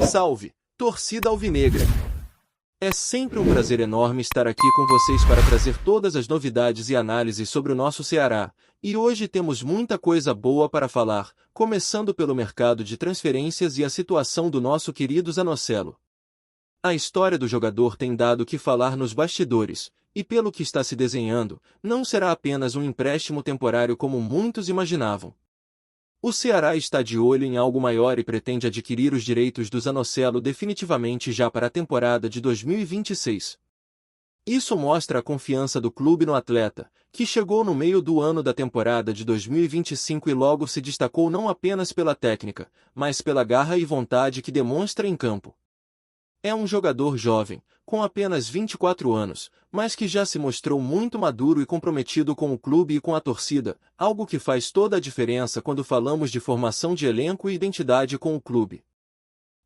Salve, torcida alvinegra! É sempre um prazer enorme estar aqui com vocês para trazer todas as novidades e análises sobre o nosso Ceará, e hoje temos muita coisa boa para falar, começando pelo mercado de transferências e a situação do nosso querido Zanocelo. A história do jogador tem dado o que falar nos bastidores, e pelo que está se desenhando, não será apenas um empréstimo temporário como muitos imaginavam. O Ceará está de olho em algo maior e pretende adquirir os direitos do Zanocelo definitivamente já para a temporada de 2026. Isso mostra a confiança do clube no atleta, que chegou no meio do ano da temporada de 2025 e logo se destacou não apenas pela técnica, mas pela garra e vontade que demonstra em campo. É um jogador jovem, com apenas 24 anos, mas que já se mostrou muito maduro e comprometido com o clube e com a torcida, algo que faz toda a diferença quando falamos de formação de elenco e identidade com o clube.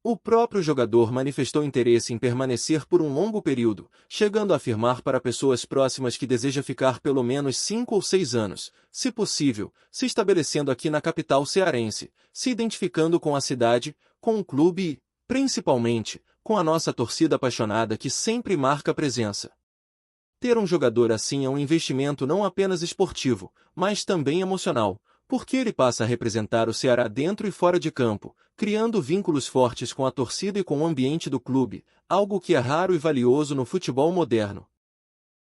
O próprio jogador manifestou interesse em permanecer por um longo período, chegando a afirmar para pessoas próximas que deseja ficar pelo menos 5 ou 6 anos, se possível, se estabelecendo aqui na capital cearense, se identificando com a cidade, com o clube e, principalmente, com a nossa torcida apaixonada que sempre marca presença. Ter um jogador assim é um investimento não apenas esportivo, mas também emocional, porque ele passa a representar o Ceará dentro e fora de campo, criando vínculos fortes com a torcida e com o ambiente do clube, algo que é raro e valioso no futebol moderno.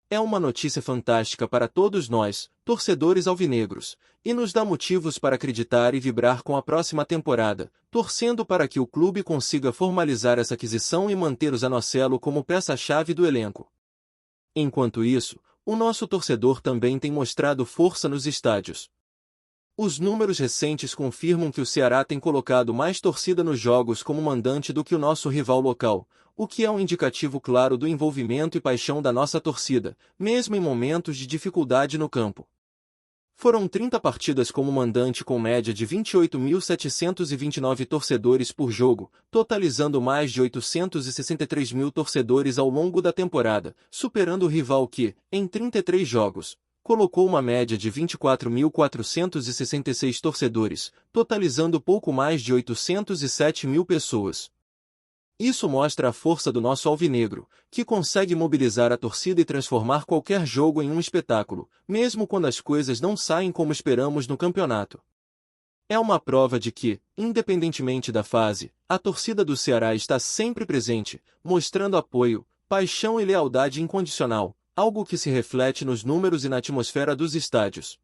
É uma notícia fantástica para todos nós, torcedores alvinegros, e nos dá motivos para acreditar e vibrar com a próxima temporada, torcendo para que o clube consiga formalizar essa aquisição e manter o Zanocelo como peça-chave do elenco. Enquanto isso, o nosso torcedor também tem mostrado força nos estádios. Os números recentes confirmam que o Ceará tem colocado mais torcida nos jogos como mandante do que o nosso rival local, o que é um indicativo claro do envolvimento e paixão da nossa torcida, mesmo em momentos de dificuldade no campo. Foram 30 partidas como mandante com média de 28.729 torcedores por jogo, totalizando mais de 863 mil torcedores ao longo da temporada, superando o rival que, em 33 jogos, colocou uma média de 24.466 torcedores, totalizando pouco mais de 807 mil pessoas. Isso mostra a força do nosso alvinegro, que consegue mobilizar a torcida e transformar qualquer jogo em um espetáculo, mesmo quando as coisas não saem como esperamos no campeonato. É uma prova de que, independentemente da fase, a torcida do Ceará está sempre presente, mostrando apoio, paixão e lealdade incondicional, algo que se reflete nos números e na atmosfera dos estádios.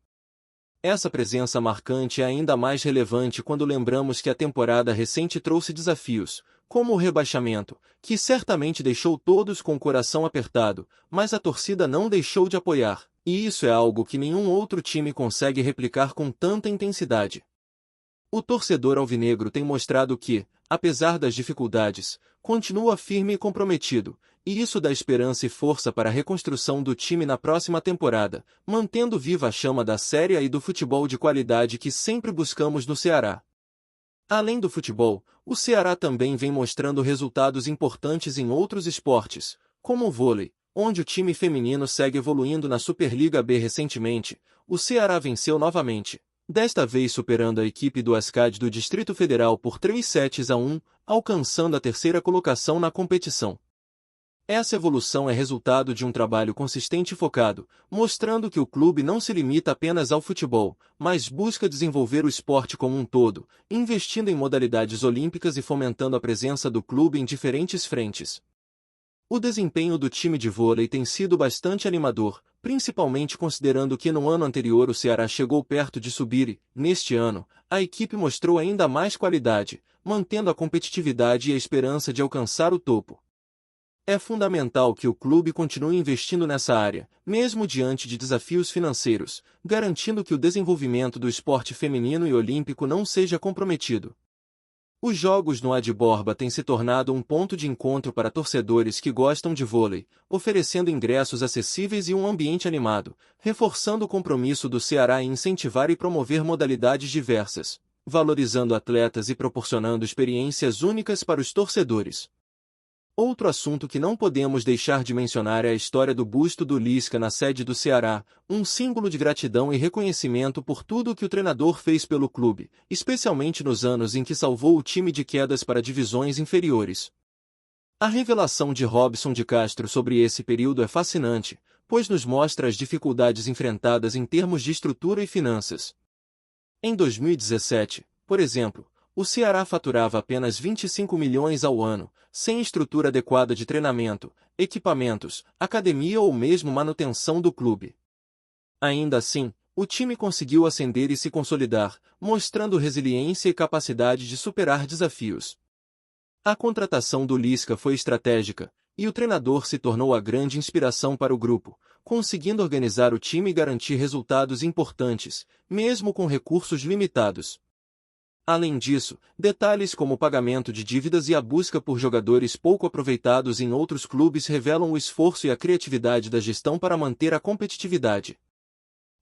Essa presença marcante é ainda mais relevante quando lembramos que a temporada recente trouxe desafios, como o rebaixamento, que certamente deixou todos com o coração apertado, mas a torcida não deixou de apoiar, e isso é algo que nenhum outro time consegue replicar com tanta intensidade. O torcedor alvinegro tem mostrado que, apesar das dificuldades, continua firme e comprometido, e isso dá esperança e força para a reconstrução do time na próxima temporada, mantendo viva a chama da Série A e do futebol de qualidade que sempre buscamos no Ceará. Além do futebol, o Ceará também vem mostrando resultados importantes em outros esportes, como o vôlei, onde o time feminino segue evoluindo na Superliga B recentemente. O Ceará venceu novamente, desta vez superando a equipe do Ascad do Distrito Federal por 3-1, alcançando a terceira colocação na competição. Essa evolução é resultado de um trabalho consistente e focado, mostrando que o clube não se limita apenas ao futebol, mas busca desenvolver o esporte como um todo, investindo em modalidades olímpicas e fomentando a presença do clube em diferentes frentes. O desempenho do time de vôlei tem sido bastante animador, principalmente considerando que no ano anterior o Ceará chegou perto de subir e, neste ano, a equipe mostrou ainda mais qualidade, mantendo a competitividade e a esperança de alcançar o topo. É fundamental que o clube continue investindo nessa área, mesmo diante de desafios financeiros, garantindo que o desenvolvimento do esporte feminino e olímpico não seja comprometido. Os jogos no Ad Borba têm se tornado um ponto de encontro para torcedores que gostam de vôlei, oferecendo ingressos acessíveis e um ambiente animado, reforçando o compromisso do Ceará em incentivar e promover modalidades diversas, valorizando atletas e proporcionando experiências únicas para os torcedores. Outro assunto que não podemos deixar de mencionar é a história do busto do Lisca na sede do Ceará, um símbolo de gratidão e reconhecimento por tudo o que o treinador fez pelo clube, especialmente nos anos em que salvou o time de quedas para divisões inferiores. A revelação de Robson de Castro sobre esse período é fascinante, pois nos mostra as dificuldades enfrentadas em termos de estrutura e finanças. Em 2017, por exemplo, o Ceará faturava apenas 25 milhões ao ano, sem estrutura adequada de treinamento, equipamentos, academia ou mesmo manutenção do clube. Ainda assim, o time conseguiu ascender e se consolidar, mostrando resiliência e capacidade de superar desafios. A contratação do Lisca foi estratégica, e o treinador se tornou a grande inspiração para o grupo, conseguindo organizar o time e garantir resultados importantes, mesmo com recursos limitados. Além disso, detalhes como o pagamento de dívidas e a busca por jogadores pouco aproveitados em outros clubes revelam o esforço e a criatividade da gestão para manter a competitividade.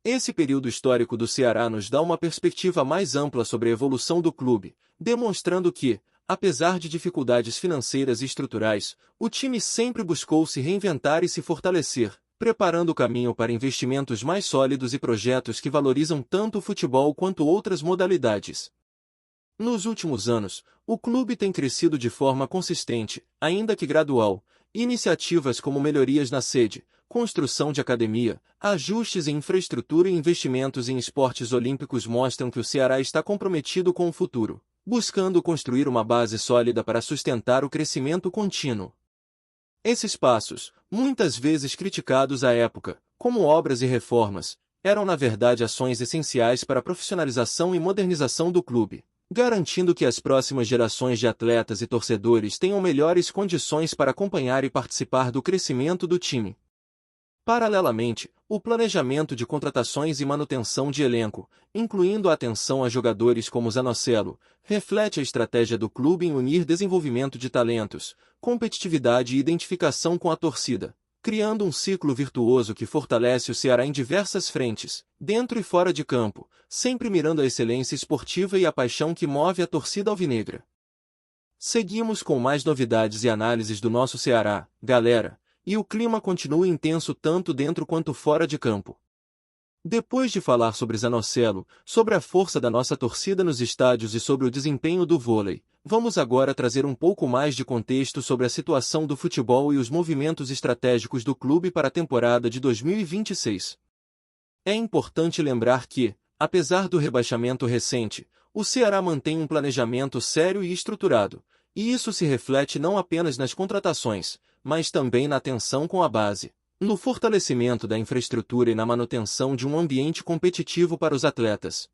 Esse período histórico do Ceará nos dá uma perspectiva mais ampla sobre a evolução do clube, demonstrando que, apesar de dificuldades financeiras e estruturais, o time sempre buscou se reinventar e se fortalecer, preparando o caminho para investimentos mais sólidos e projetos que valorizam tanto o futebol quanto outras modalidades. Nos últimos anos, o clube tem crescido de forma consistente, ainda que gradual. Iniciativas como melhorias na sede, construção de academia, ajustes em infraestrutura e investimentos em esportes olímpicos mostram que o Ceará está comprometido com o futuro, buscando construir uma base sólida para sustentar o crescimento contínuo. Esses passos, muitas vezes criticados à época, como obras e reformas, eram na verdade ações essenciais para a profissionalização e modernização do clube, garantindo que as próximas gerações de atletas e torcedores tenham melhores condições para acompanhar e participar do crescimento do time. Paralelamente, o planejamento de contratações e manutenção de elenco, incluindo a atenção a jogadores como Zanocelo, reflete a estratégia do clube em unir desenvolvimento de talentos, competitividade e identificação com a torcida, criando um ciclo virtuoso que fortalece o Ceará em diversas frentes, dentro e fora de campo, sempre mirando a excelência esportiva e a paixão que move a torcida alvinegra. Seguimos com mais novidades e análises do nosso Ceará, galera, e o clima continua intenso tanto dentro quanto fora de campo. Depois de falar sobre Zanocelo, sobre a força da nossa torcida nos estádios e sobre o desempenho do vôlei, vamos agora trazer um pouco mais de contexto sobre a situação do futebol e os movimentos estratégicos do clube para a temporada de 2026. É importante lembrar que, apesar do rebaixamento recente, o Ceará mantém um planejamento sério e estruturado, e isso se reflete não apenas nas contratações, mas também na atenção com a base, no fortalecimento da infraestrutura e na manutenção de um ambiente competitivo para os atletas.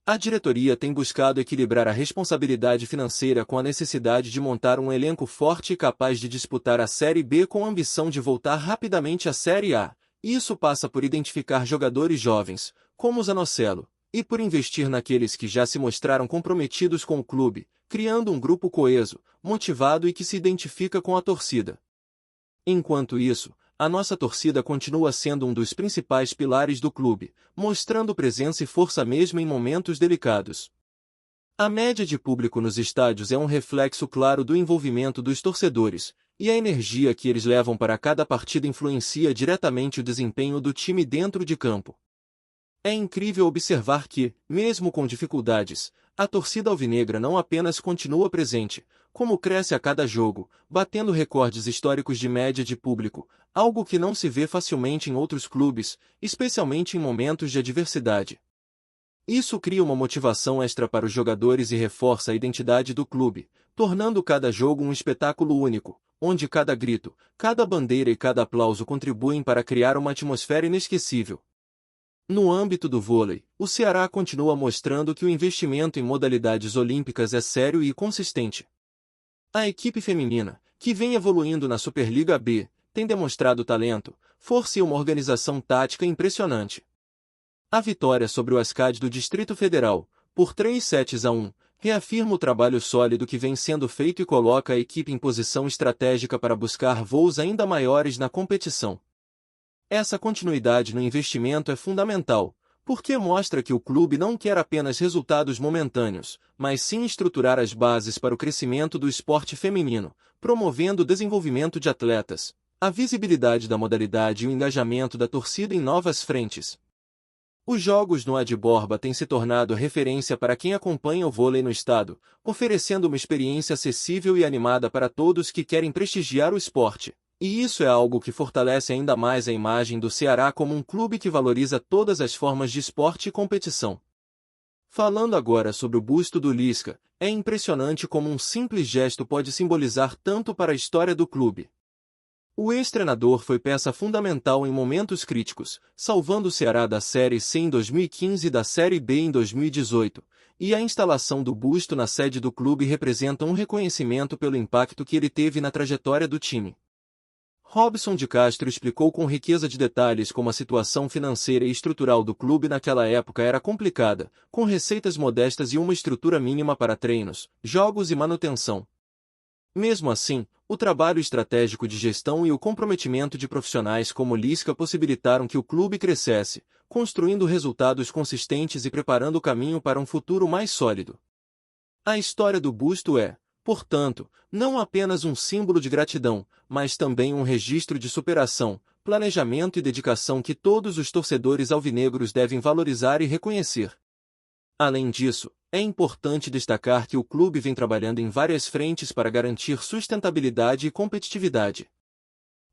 A diretoria tem buscado equilibrar a responsabilidade financeira com a necessidade de montar um elenco forte e capaz de disputar a Série B com a ambição de voltar rapidamente à Série A. Isso passa por identificar jogadores jovens, como o Zanocelo, e por investir naqueles que já se mostraram comprometidos com o clube, criando um grupo coeso, motivado e que se identifica com a torcida. Enquanto isso, a nossa torcida continua sendo um dos principais pilares do clube, mostrando presença e força mesmo em momentos delicados. A média de público nos estádios é um reflexo claro do envolvimento dos torcedores, e a energia que eles levam para cada partida influencia diretamente o desempenho do time dentro de campo. É incrível observar que, mesmo com dificuldades, a torcida alvinegra não apenas continua presente, como cresce a cada jogo, batendo recordes históricos de média de público, algo que não se vê facilmente em outros clubes, especialmente em momentos de adversidade. Isso cria uma motivação extra para os jogadores e reforça a identidade do clube, tornando cada jogo um espetáculo único, onde cada grito, cada bandeira e cada aplauso contribuem para criar uma atmosfera inesquecível. No âmbito do vôlei, o Ceará continua mostrando que o investimento em modalidades olímpicas é sério e consistente. A equipe feminina, que vem evoluindo na Superliga B, tem demonstrado talento, força e uma organização tática impressionante. A vitória sobre o Ascad do Distrito Federal, por 3-1, reafirma o trabalho sólido que vem sendo feito e coloca a equipe em posição estratégica para buscar voos ainda maiores na competição. Essa continuidade no investimento é fundamental, porque mostra que o clube não quer apenas resultados momentâneos, mas sim estruturar as bases para o crescimento do esporte feminino, promovendo o desenvolvimento de atletas, a visibilidade da modalidade e o engajamento da torcida em novas frentes. Os jogos no Ad Borba têm se tornado referência para quem acompanha o vôlei no estado, oferecendo uma experiência acessível e animada para todos que querem prestigiar o esporte. E isso é algo que fortalece ainda mais a imagem do Ceará como um clube que valoriza todas as formas de esporte e competição. Falando agora sobre o busto do Lisca, é impressionante como um simples gesto pode simbolizar tanto para a história do clube. O ex-treinador foi peça fundamental em momentos críticos, salvando o Ceará da Série C em 2015 e da Série B em 2018, e a instalação do busto na sede do clube representa um reconhecimento pelo impacto que ele teve na trajetória do time. Robson de Castro explicou com riqueza de detalhes como a situação financeira e estrutural do clube naquela época era complicada, com receitas modestas e uma estrutura mínima para treinos, jogos e manutenção. Mesmo assim, o trabalho estratégico de gestão e o comprometimento de profissionais como Lisca possibilitaram que o clube crescesse, construindo resultados consistentes e preparando o caminho para um futuro mais sólido. A história do busto é, portanto, não apenas um símbolo de gratidão, mas também um registro de superação, planejamento e dedicação que todos os torcedores alvinegros devem valorizar e reconhecer. Além disso, é importante destacar que o clube vem trabalhando em várias frentes para garantir sustentabilidade e competitividade.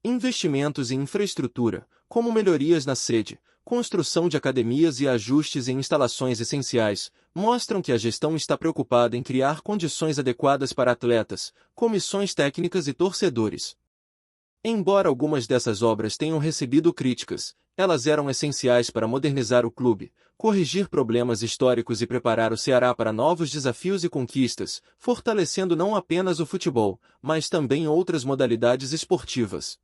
Investimentos em infraestrutura, como melhorias na sede, construção de academias e ajustes em instalações essenciais, mostram que a gestão está preocupada em criar condições adequadas para atletas, comissões técnicas e torcedores. Embora algumas dessas obras tenham recebido críticas, elas eram essenciais para modernizar o clube, corrigir problemas históricos e preparar o Ceará para novos desafios e conquistas, fortalecendo não apenas o futebol, mas também outras modalidades esportivas.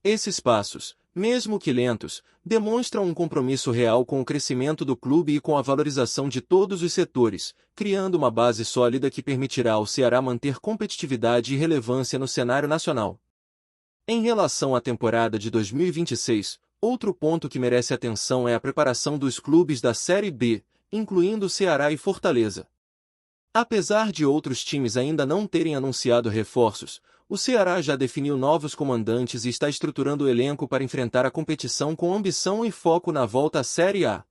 Esses passos, mesmo que lentos, demonstram um compromisso real com o crescimento do clube e com a valorização de todos os setores, criando uma base sólida que permitirá ao Ceará manter competitividade e relevância no cenário nacional. Em relação à temporada de 2026, outro ponto que merece atenção é a preparação dos clubes da Série B, incluindo Ceará e Fortaleza. Apesar de outros times ainda não terem anunciado reforços, o Ceará já definiu novos comandantes e está estruturando o elenco para enfrentar a competição com ambição e foco na volta à Série A.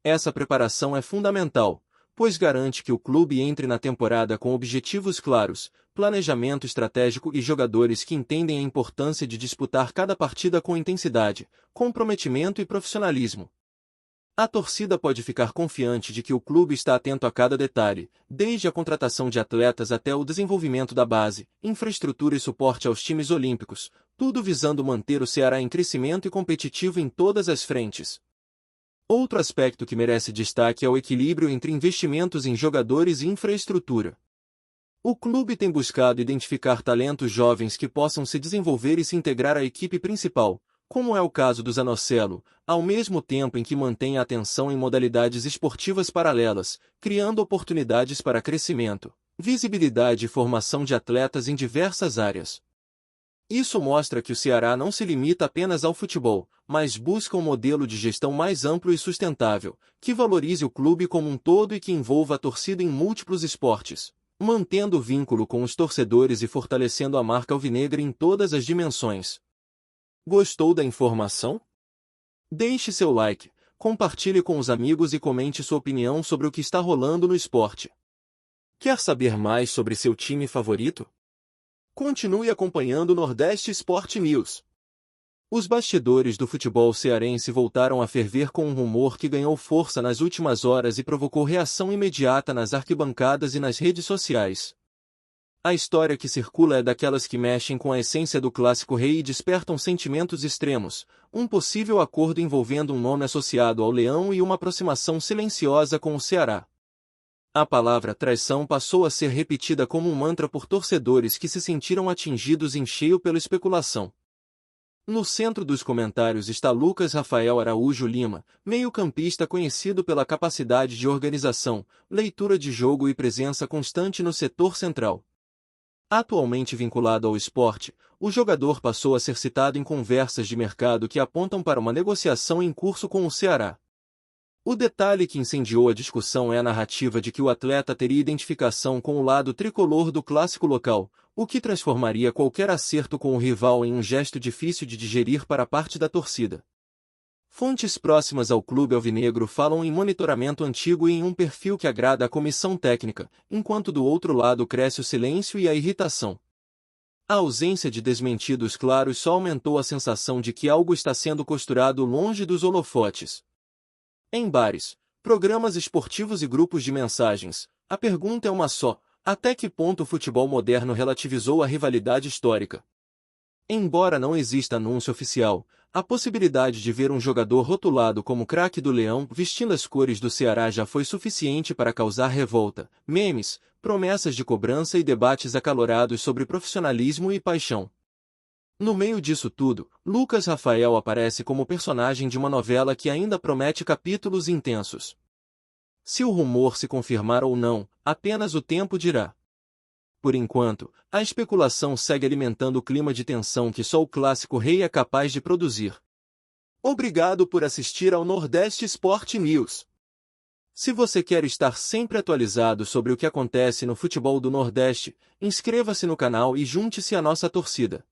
Essa preparação é fundamental, pois garante que o clube entre na temporada com objetivos claros, planejamento estratégico e jogadores que entendem a importância de disputar cada partida com intensidade, comprometimento e profissionalismo. A torcida pode ficar confiante de que o clube está atento a cada detalhe, desde a contratação de atletas até o desenvolvimento da base, infraestrutura e suporte aos times olímpicos, tudo visando manter o Ceará em crescimento e competitivo em todas as frentes. Outro aspecto que merece destaque é o equilíbrio entre investimentos em jogadores e infraestrutura. O clube tem buscado identificar talentos jovens que possam se desenvolver e se integrar à equipe principal, como é o caso do Zanocelo, ao mesmo tempo em que mantém a atenção em modalidades esportivas paralelas, criando oportunidades para crescimento, visibilidade e formação de atletas em diversas áreas. Isso mostra que o Ceará não se limita apenas ao futebol, mas busca um modelo de gestão mais amplo e sustentável, que valorize o clube como um todo e que envolva a torcida em múltiplos esportes, mantendo o vínculo com os torcedores e fortalecendo a marca alvinegra em todas as dimensões. Gostou da informação? Deixe seu like, compartilhe com os amigos e comente sua opinião sobre o que está rolando no esporte. Quer saber mais sobre seu time favorito? Continue acompanhando o Nordeste Sport News. Os bastidores do futebol cearense voltaram a ferver com um rumor que ganhou força nas últimas horas e provocou reação imediata nas arquibancadas e nas redes sociais. A história que circula é daquelas que mexem com a essência do clássico rei e despertam sentimentos extremos, um possível acordo envolvendo um nome associado ao Leão e uma aproximação silenciosa com o Ceará. A palavra traição passou a ser repetida como um mantra por torcedores que se sentiram atingidos em cheio pela especulação. No centro dos comentários está Lucas Rafael Araújo Lima, meio-campista conhecido pela capacidade de organização, leitura de jogo e presença constante no setor central. Atualmente vinculado ao esporte, o jogador passou a ser citado em conversas de mercado que apontam para uma negociação em curso com o Ceará. O detalhe que incendiou a discussão é a narrativa de que o atleta teria identificação com o lado tricolor do clássico local, o que transformaria qualquer acerto com o rival em um gesto difícil de digerir para parte da torcida. Fontes próximas ao clube alvinegro falam em monitoramento antigo e em um perfil que agrada à comissão técnica, enquanto do outro lado cresce o silêncio e a irritação. A ausência de desmentidos claros só aumentou a sensação de que algo está sendo costurado longe dos holofotes. Em bares, programas esportivos e grupos de mensagens, a pergunta é uma só: até que ponto o futebol moderno relativizou a rivalidade histórica? Embora não exista anúncio oficial, a possibilidade de ver um jogador rotulado como craque do Leão vestindo as cores do Ceará já foi suficiente para causar revolta, memes, promessas de cobrança e debates acalorados sobre profissionalismo e paixão. No meio disso tudo, Lucas Rafael aparece como personagem de uma novela que ainda promete capítulos intensos. Se o rumor se confirmar ou não, apenas o tempo dirá. Por enquanto, a especulação segue alimentando o clima de tensão que só o clássico rei é capaz de produzir. Obrigado por assistir ao Nordeste Sport News. Se você quer estar sempre atualizado sobre o que acontece no futebol do Nordeste, inscreva-se no canal e junte-se à nossa torcida.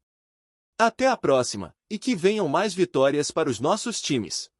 Até a próxima, e que venham mais vitórias para os nossos times.